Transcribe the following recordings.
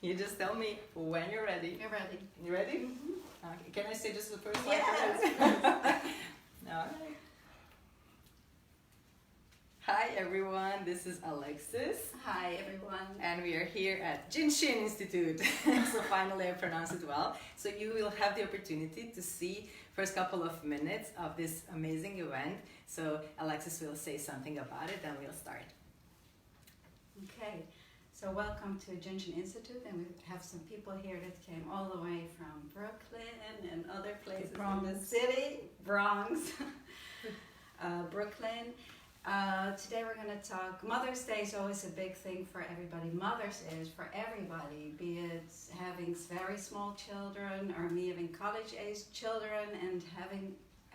You just tell me when you're ready. You're ready. You ready? Mm-hmm. Okay. Can I say just the first line? Yes. All right. Hi everyone, this is Alexis. Hi everyone. And we are here at Jin Shin Institute. So finally I pronounced it well. So you will have the opportunity to see first couple of minutes of this amazing event. So Alexis will say something about it and we'll start. Okay, so welcome to Jin Shin Institute, and we have some people here that came all the way from Brooklyn and other places in the city, Bronx, Brooklyn. Today we're going to talk, Mother's Day is always a big thing for everybody. Mother's Day is for everybody, be it having very small children or me having college-age children and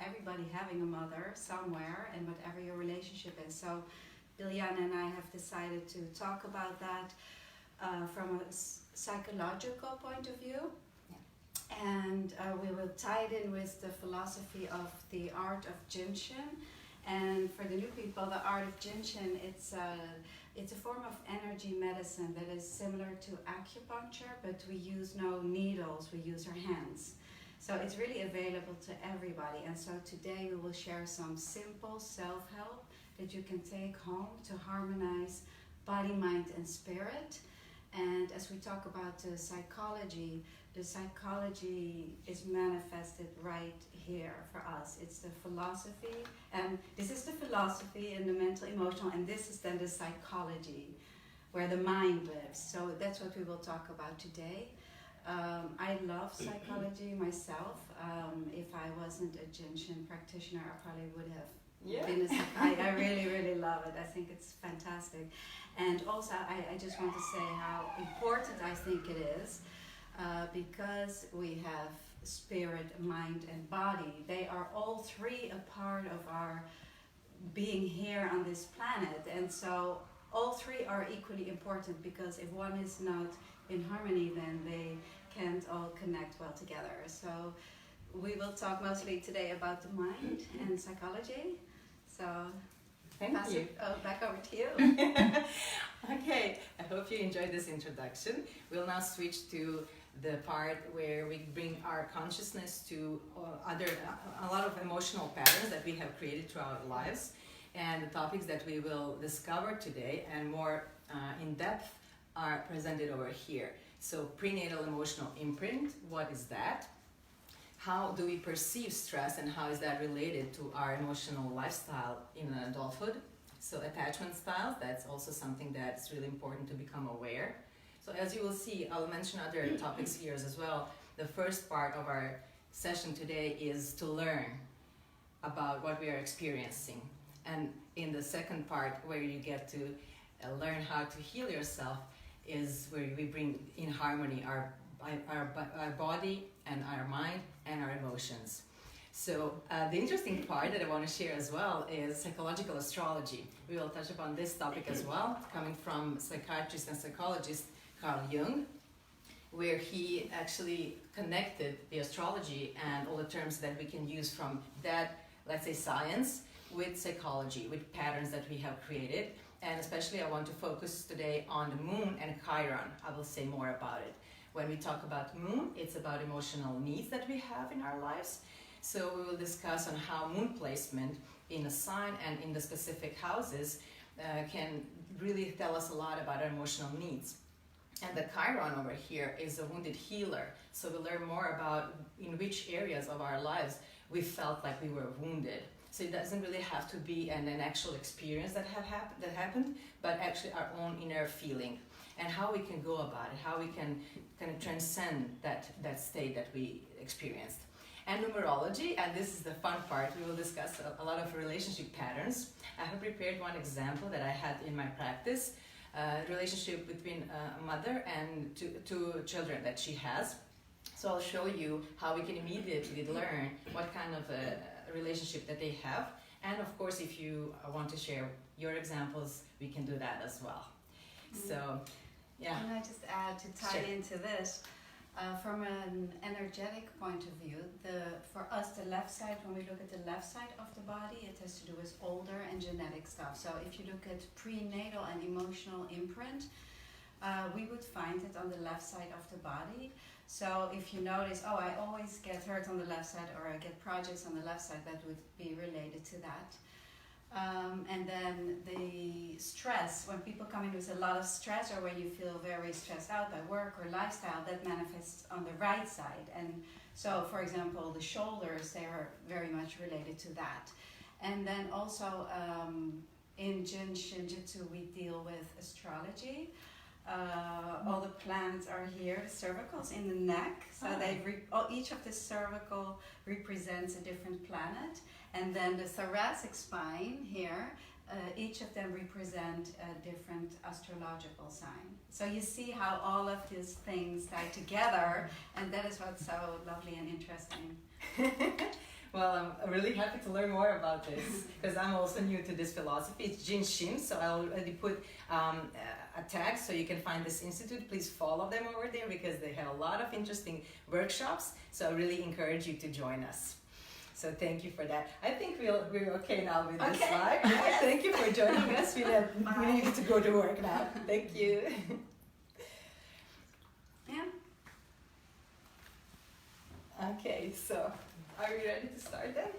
everybody having a mother somewhere and whatever your relationship is. So Biljana and I have decided to talk about that from a psychological point of view. Yeah. And we will tie it in with the philosophy of the Art of Jin Shin. And for the new people, the Art of Jin Shin, it's a form of energy medicine that is similar to acupuncture, but we use no needles, we use our hands. So it's really available to everybody. And so today we will share some simple self-help that you can take home to harmonize body, mind, and spirit. And as we talk about the psychology is manifested right here for us. It's the philosophy, and this is the philosophy and the mental, emotional, and this is then the psychology, where the mind lives. So that's what we will talk about today. I love psychology myself. If I wasn't a Jin Shin practitioner, I probably would have been I really, really love it. I think it's fantastic. And also, I just want to say how important I think it is, because we have spirit, mind, and body. They are all three a part of our being here on this planet. And so all three are equally important, because if one is not in harmony, then they can't all connect well together. So we will talk mostly today about the mind and psychology. So Thank you. Back over to you. Okay, I hope you enjoyed this introduction. We'll now switch to the part where we bring our consciousness to a lot of emotional patterns that we have created through our lives, and the topics that we will discover today and more in depth are presented over here. So prenatal emotional imprint, what is that? How do we perceive stress and how is that related to our emotional lifestyle in adulthood? So attachment styles, that's also something that's really important to become aware. So as you will see, I'll mention other topics here as well. The first part of our session today is to learn about what we are experiencing. And in the second part, where you get to learn how to heal yourself, is where we bring in harmony our body and our mind and our emotions. So the interesting part that I want to share as well is psychological astrology. We will touch upon this topic as well, coming from psychiatrist and psychologist Carl Jung, where he actually connected the astrology and all the terms that we can use from that, let's say, science with psychology, with patterns that we have created. And especially I want to focus today on the moon and Chiron. I will say more about it. When we talk about moon, it's about emotional needs that we have in our lives. So we will discuss on how moon placement in a sign and in the specific houses can really tell us a lot about our emotional needs. And the Chiron over here is a wounded healer. So we'll learn more about in which areas of our lives we felt like we were wounded. So it doesn't really have to be an actual experience that happened, but actually our own inner feeling and how we can go about it, how we can kind of transcend that state that we experienced. And numerology, and this is the fun part, we will discuss a lot of relationship patterns. I have prepared one example that I had in my practice, relationship between a mother and two children that she has. So I'll show you how we can immediately learn what kind of a relationship that they have. And of course, if you want to share your examples, we can do that as well. So, yeah. Can I just add to tie Sure. into this? From an energetic point of view, for us, the left side, when we look at the left side of the body, it has to do with older and genetic stuff. So if you look at prenatal and emotional imprint, we would find it on the left side of the body. So if you notice, oh, I always get hurt on the left side, or I get projects on the left side, that would be related to that. And then the stress, when people come in with a lot of stress, or when you feel very stressed out by work or lifestyle, that manifests on the right side. And so, for example, the shoulders, they are very much related to that. And then also in Jin Shinjutsu, we deal with astrology. All the planets are here, the cervicals in the neck. So each of the cervical represents a different planet. And then the thoracic spine here, each of them represent a different astrological sign. So you see how all of these things tie together, and that is what's so lovely and interesting. Well, I'm really happy to learn more about this because I'm also new to this philosophy. It's Jin Shin, so I already put a tag so you can find this institute. Please follow them over there because they have a lot of interesting workshops. So I really encourage you to join us. So thank you for that. I think we're okay now with this slide. Yes. Thank you for joining us. We need to go to work now. Thank you. Yeah. Okay, so are we ready to start then?